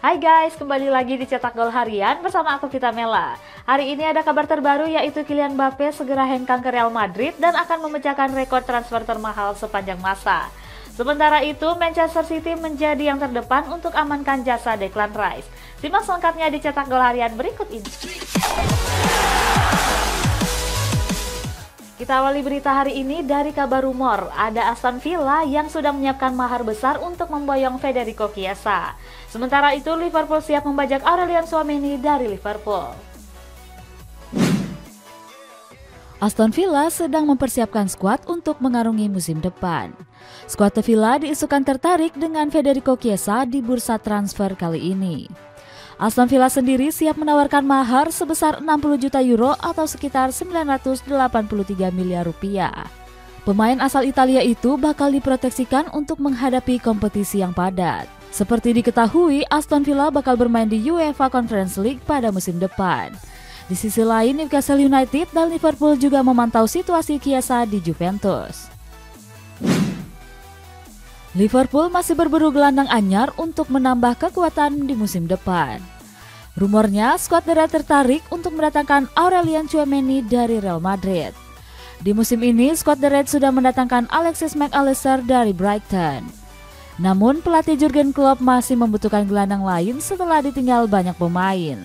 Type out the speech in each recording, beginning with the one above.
Hai guys, kembali lagi di Cetak Gol Harian bersama aku Vita Mela. Hari ini ada kabar terbaru yaitu Kylian Mbappe segera hengkang ke Real Madrid dan akan memecahkan rekor transfer termahal sepanjang masa. Sementara itu, Manchester City menjadi yang terdepan untuk amankan jasa Declan Rice. Simak selengkapnya di Cetak Gol Harian berikut ini. Kita awali berita hari ini dari kabar rumor, ada Aston Villa yang sudah menyiapkan mahar besar untuk memboyong Federico Chiesa. Sementara itu, Liverpool siap membajak Aurelien Tchouaméni dari Liverpool. Aston Villa sedang mempersiapkan skuad untuk mengarungi musim depan. Skuad Villa diisukan tertarik dengan Federico Chiesa di bursa transfer kali ini. Aston Villa sendiri siap menawarkan mahar sebesar 60 juta euro atau sekitar 983 miliar rupiah. Pemain asal Italia itu bakal diproteksikan untuk menghadapi kompetisi yang padat. Seperti diketahui, Aston Villa bakal bermain di UEFA Conference League pada musim depan. Di sisi lain, Newcastle United dan Liverpool juga memantau situasi Chiesa di Juventus. Liverpool masih berburu gelandang anyar untuk menambah kekuatan di musim depan. Rumornya, skuad The Reds tertarik untuk mendatangkan Aurelien Tchouaméni dari Real Madrid. Di musim ini, skuad The Reds sudah mendatangkan Alexis Mac Allister dari Brighton. Namun, pelatih Jurgen Klopp masih membutuhkan gelandang lain setelah ditinggal banyak pemain.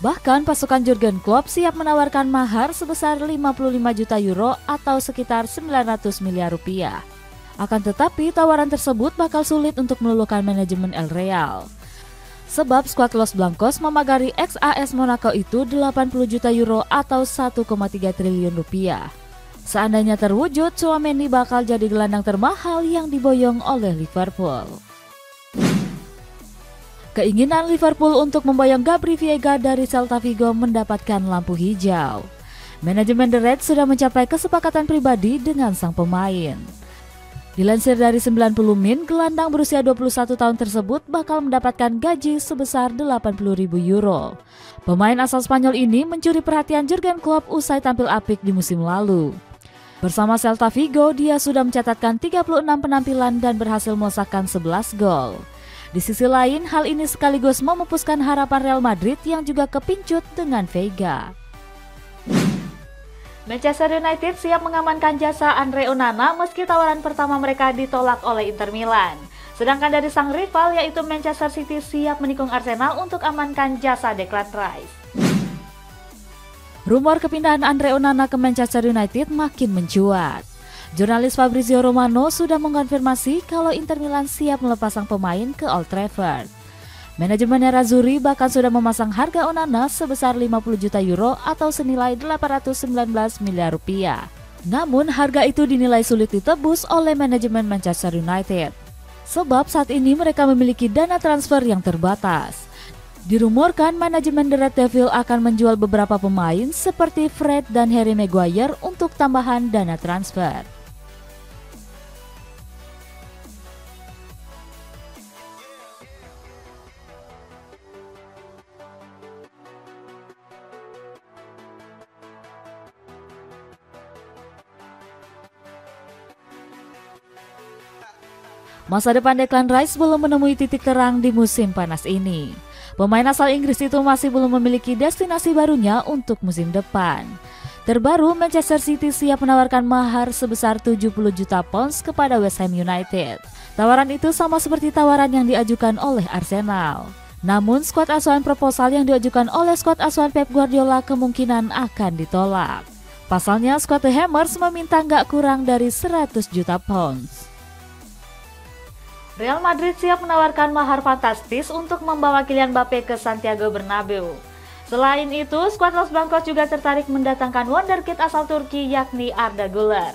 Bahkan, pasukan Jurgen Klopp siap menawarkan mahar sebesar 55 juta euro atau sekitar 900 miliar rupiah. Akan tetapi, tawaran tersebut bakal sulit untuk meluluhkan manajemen El Real. Sebab skuad Los Blancos memagari ex-AS Monaco itu 80 juta euro atau 1,3 triliun rupiah. Seandainya terwujud, Tchouaméni bakal jadi gelandang termahal yang diboyong oleh Liverpool. Keinginan Liverpool untuk memboyong Gabri Veiga dari Celta Vigo mendapatkan lampu hijau. Manajemen The Reds sudah mencapai kesepakatan pribadi dengan sang pemain. Dilansir dari 90 Min, gelandang berusia 21 tahun tersebut bakal mendapatkan gaji sebesar 80.000 euro. Pemain asal Spanyol ini mencuri perhatian Jurgen Klopp usai tampil apik di musim lalu. Bersama Celta Vigo, dia sudah mencatatkan 36 penampilan dan berhasil melesakkan 11 gol. Di sisi lain, hal ini sekaligus memupuskan harapan Real Madrid yang juga kepincut dengan Veiga. Manchester United siap mengamankan jasa Andre Onana meski tawaran pertama mereka ditolak oleh Inter Milan. Sedangkan dari sang rival yaitu Manchester City siap menikung Arsenal untuk amankan jasa Declan Rice. Rumor kepindahan Andre Onana ke Manchester United makin mencuat. Jurnalis Fabrizio Romano sudah mengonfirmasi kalau Inter Milan siap melepas sang pemain ke Old Trafford. Manajemen Nerazzurri bahkan sudah memasang harga Onana sebesar 50 juta euro atau senilai 819 miliar rupiah. Namun harga itu dinilai sulit ditebus oleh manajemen Manchester United. Sebab saat ini mereka memiliki dana transfer yang terbatas. Dirumorkan manajemen The Red Devil akan menjual beberapa pemain seperti Fred dan Harry Maguire untuk tambahan dana transfer. Masa depan Declan Rice belum menemui titik terang di musim panas ini. Pemain asal Inggris itu masih belum memiliki destinasi barunya untuk musim depan. Terbaru, Manchester City siap menawarkan mahar sebesar 70 juta pounds kepada West Ham United. Tawaran itu sama seperti tawaran yang diajukan oleh Arsenal. Namun, skuad asuhan proposal yang diajukan oleh skuad asuhan Pep Guardiola kemungkinan akan ditolak. Pasalnya, skuad The Hammers meminta nggak kurang dari 100 juta pounds. Real Madrid siap menawarkan mahar fantastis untuk membawa Kylian Mbappe ke Santiago Bernabeu. Selain itu, skuad Los Blancos juga tertarik mendatangkan wonderkid asal Turki yakni Arda Güler.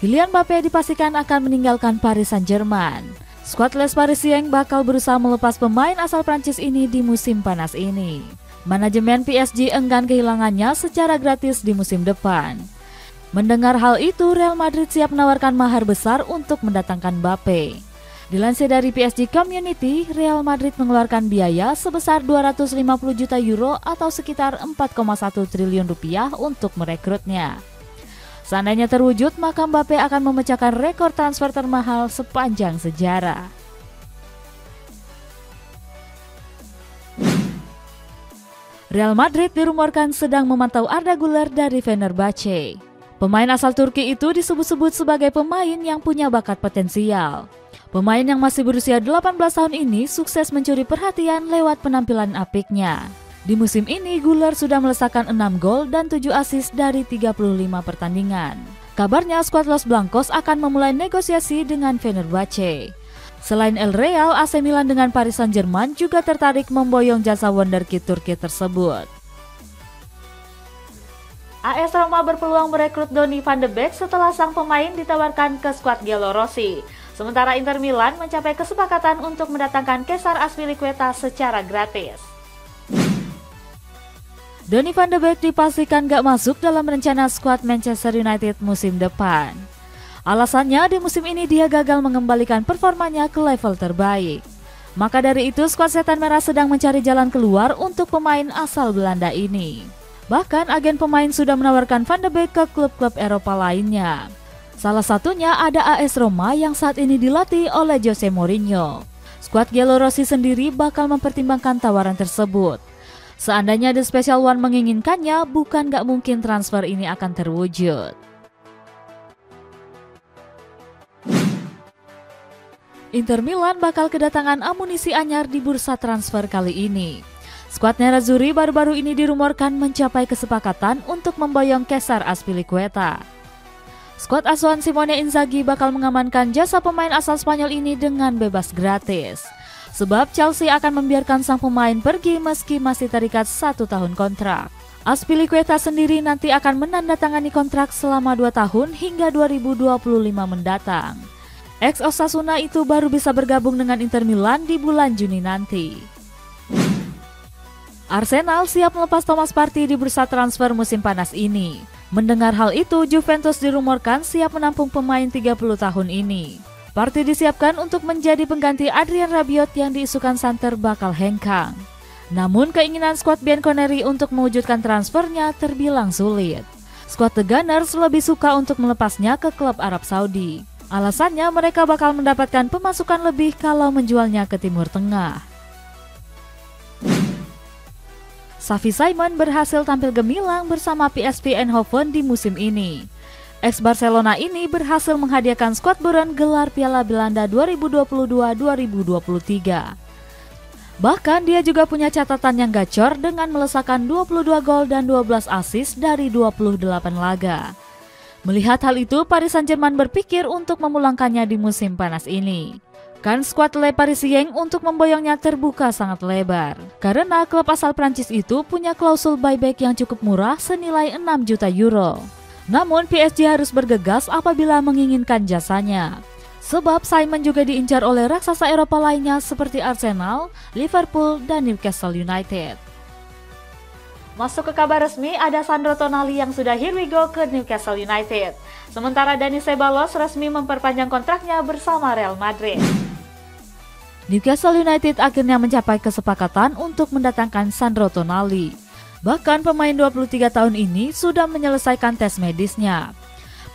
Kylian Mbappe dipastikan akan meninggalkan Paris Saint-Germain. Skuad Les Parisiens bakal berusaha melepas pemain asal Prancis ini di musim panas ini. Manajemen PSG enggan kehilangannya secara gratis di musim depan. Mendengar hal itu, Real Madrid siap menawarkan mahar besar untuk mendatangkan Mbappe. Dilansir dari PSG Community, Real Madrid mengeluarkan biaya sebesar 250 juta euro atau sekitar 4,1 triliun rupiah untuk merekrutnya. Seandainya terwujud, maka Mbappe akan memecahkan rekor transfer termahal sepanjang sejarah. Real Madrid dirumorkan sedang memantau Arda Güler dari Fenerbahce. Pemain asal Turki itu disebut-sebut sebagai pemain yang punya bakat potensial. Pemain yang masih berusia 18 tahun ini sukses mencuri perhatian lewat penampilan apiknya. Di musim ini, Güler sudah melesakkan 6 gol dan 7 assist dari 35 pertandingan. Kabarnya skuad Los Blancos akan memulai negosiasi dengan Fenerbahce. Selain El Real, AC Milan dengan Paris Saint-Germain juga tertarik memboyong jasa wonderkid Turki tersebut. AS Roma berpeluang merekrut Donny van de Beek setelah sang pemain ditawarkan ke skuad Giallorossi. Sementara Inter Milan mencapai kesepakatan untuk mendatangkan Cesar Azpilicueta secara gratis. Donny van de Beek dipastikan gak masuk dalam rencana skuad Manchester United musim depan. Alasannya di musim ini dia gagal mengembalikan performanya ke level terbaik. Maka dari itu skuad Setan Merah sedang mencari jalan keluar untuk pemain asal Belanda ini. Bahkan agen pemain sudah menawarkan Van de Beek ke klub-klub Eropa lainnya. Salah satunya ada AS Roma yang saat ini dilatih oleh Jose Mourinho. Skuad Giallorossi sendiri bakal mempertimbangkan tawaran tersebut. Seandainya The Special One menginginkannya, bukan gak mungkin transfer ini akan terwujud. Inter Milan bakal kedatangan amunisi anyar di bursa transfer kali ini. Skuad Nerazzurri baru-baru ini dirumorkan mencapai kesepakatan untuk memboyong Cesar Azpilicueta. Skuad asuhan Simone Inzaghi bakal mengamankan jasa pemain asal Spanyol ini dengan bebas gratis. Sebab Chelsea akan membiarkan sang pemain pergi meski masih terikat 1 tahun kontrak. Azpilicueta sendiri nanti akan menandatangani kontrak selama 2 tahun hingga 2025 mendatang. Ex Osasuna itu baru bisa bergabung dengan Inter Milan di bulan Juni nanti. Arsenal siap melepas Thomas Partey di bursa transfer musim panas ini. Mendengar hal itu, Juventus dirumorkan siap menampung pemain 30 tahun ini. Partey disiapkan untuk menjadi pengganti Adrien Rabiot yang diisukan santer bakal hengkang. Namun keinginan skuad Bianconeri untuk mewujudkan transfernya terbilang sulit. Skuad The Gunners lebih suka untuk melepasnya ke klub Arab Saudi. Alasannya mereka bakal mendapatkan pemasukan lebih kalau menjualnya ke Timur Tengah. Xavi Simons berhasil tampil gemilang bersama PSV Eindhoven di musim ini. Ex-Barcelona ini berhasil menghadiahkan skuad buron gelar Piala Belanda 2022-2023. Bahkan dia juga punya catatan yang gacor dengan melesakkan 22 gol dan 12 assist dari 28 laga. Melihat hal itu, Paris Saint-Germain berpikir untuk memulangkannya di musim panas ini. Kan skuad Le Parisien untuk memboyongnya terbuka sangat lebar. Karena klub asal Prancis itu punya klausul buyback yang cukup murah senilai 6 juta euro. Namun PSG harus bergegas apabila menginginkan jasanya. Sebab Simon juga diincar oleh raksasa Eropa lainnya seperti Arsenal, Liverpool, dan Newcastle United. Masuk ke kabar resmi, ada Sandro Tonali yang sudah here we go ke Newcastle United. Sementara Dani Ceballos resmi memperpanjang kontraknya bersama Real Madrid. Newcastle United akhirnya mencapai kesepakatan untuk mendatangkan Sandro Tonali. Bahkan pemain 23 tahun ini sudah menyelesaikan tes medisnya.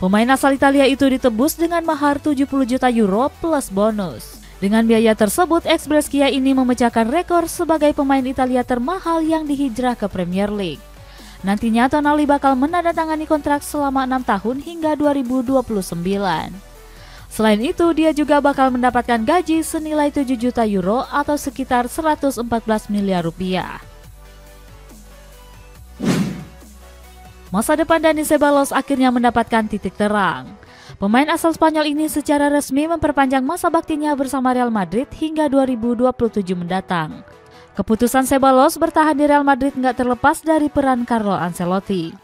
Pemain asal Italia itu ditebus dengan mahar 70 juta euro plus bonus. Dengan biaya tersebut, ex-Brescia ini memecahkan rekor sebagai pemain Italia termahal yang dihijrah ke Premier League. Nantinya Tonali bakal menandatangani kontrak selama 6 tahun hingga 2029. Selain itu, dia juga bakal mendapatkan gaji senilai 7 juta euro atau sekitar 114 miliar rupiah. Masa depan Dani Ceballos akhirnya mendapatkan titik terang. Pemain asal Spanyol ini secara resmi memperpanjang masa baktinya bersama Real Madrid hingga 2027 mendatang. Keputusan Ceballos bertahan di Real Madrid nggak terlepas dari peran Carlo Ancelotti.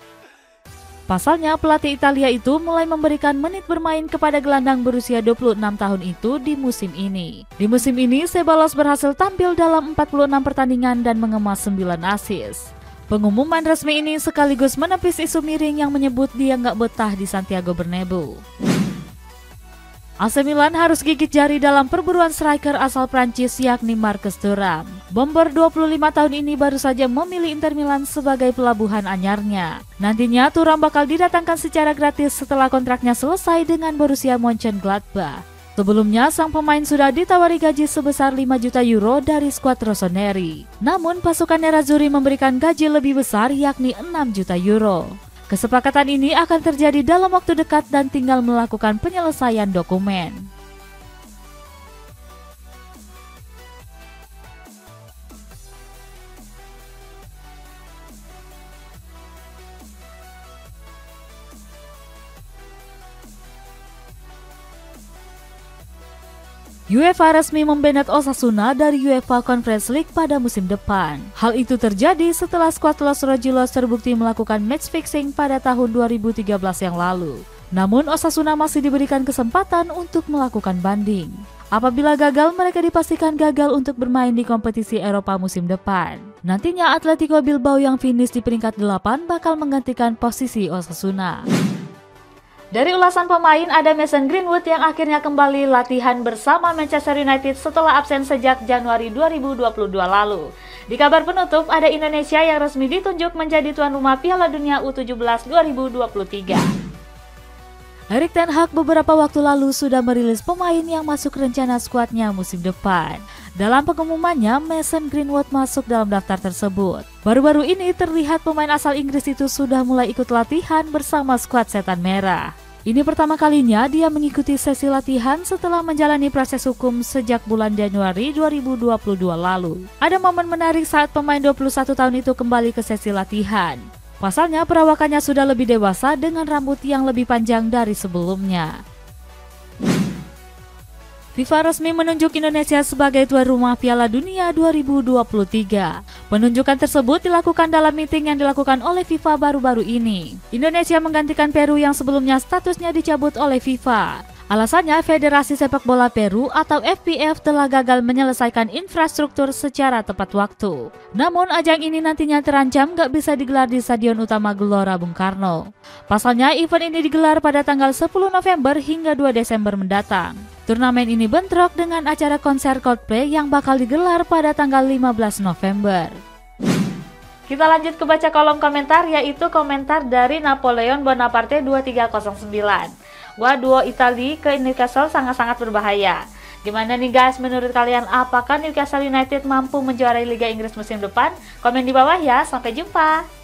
Pasalnya, pelatih Italia itu mulai memberikan menit bermain kepada gelandang berusia 26 tahun itu di musim ini. Di musim ini, Ceballos berhasil tampil dalam 46 pertandingan dan mengemas 9 assist. Pengumuman resmi ini sekaligus menepis isu miring yang menyebut dia nggak betah di Santiago Bernabeu. AC Milan harus gigit jari dalam perburuan striker asal Prancis yakni Marcus Thuram. Bomber 25 tahun ini baru saja memilih Inter Milan sebagai pelabuhan anyarnya. Nantinya Thuram bakal didatangkan secara gratis setelah kontraknya selesai dengan Borussia Mönchengladbach. Sebelumnya, sang pemain sudah ditawari gaji sebesar 5 juta euro dari skuad Rossoneri. Namun, pasukan Nerazzurri memberikan gaji lebih besar yakni 6 juta euro. Kesepakatan ini akan terjadi dalam waktu dekat dan tinggal melakukan penyelesaian dokumen. UEFA resmi membanet Osasuna dari UEFA Conference League pada musim depan. Hal itu terjadi setelah skuad Los Rojillos terbukti melakukan match fixing pada tahun 2013 yang lalu. Namun Osasuna masih diberikan kesempatan untuk melakukan banding. Apabila gagal, mereka dipastikan gagal untuk bermain di kompetisi Eropa musim depan. Nantinya Atletico Bilbao yang finish di peringkat 8 bakal menggantikan posisi Osasuna. Dari ulasan pemain, ada Mason Greenwood yang akhirnya kembali latihan bersama Manchester United setelah absen sejak Januari 2022 lalu. Di kabar penutup, ada Indonesia yang resmi ditunjuk menjadi tuan rumah Piala Dunia U17 2023. Erik ten Hag beberapa waktu lalu sudah merilis pemain yang masuk rencana skuadnya musim depan. Dalam pengumumannya, Mason Greenwood masuk dalam daftar tersebut. Baru-baru ini terlihat pemain asal Inggris itu sudah mulai ikut latihan bersama skuad Setan Merah. Ini pertama kalinya dia mengikuti sesi latihan setelah menjalani proses hukum sejak bulan Januari 2022 lalu. Ada momen menarik saat pemain 21 tahun itu kembali ke sesi latihan. Pasalnya perawakannya sudah lebih dewasa dengan rambut yang lebih panjang dari sebelumnya. FIFA resmi menunjuk Indonesia sebagai tuan rumah Piala Dunia 2023. Penunjukan tersebut dilakukan dalam meeting yang dilakukan oleh FIFA baru-baru ini. Indonesia menggantikan Peru yang sebelumnya statusnya dicabut oleh FIFA. Alasannya, Federasi Sepak Bola Peru atau FPF telah gagal menyelesaikan infrastruktur secara tepat waktu. Namun, ajang ini nantinya terancam gak bisa digelar di Stadion Utama Gelora Bung Karno. Pasalnya, event ini digelar pada tanggal 10 November hingga 2 Desember mendatang. Turnamen ini bentrok dengan acara konser Coldplay yang bakal digelar pada tanggal 15 November. Kita lanjut ke baca kolom komentar, yaitu komentar dari Napoleon Bonaparte 2309. Wah, duo Italia ke Newcastle sangat-sangat berbahaya. Gimana nih guys, menurut kalian apakah Newcastle United mampu menjuarai Liga Inggris musim depan? Komen di bawah ya, sampai jumpa.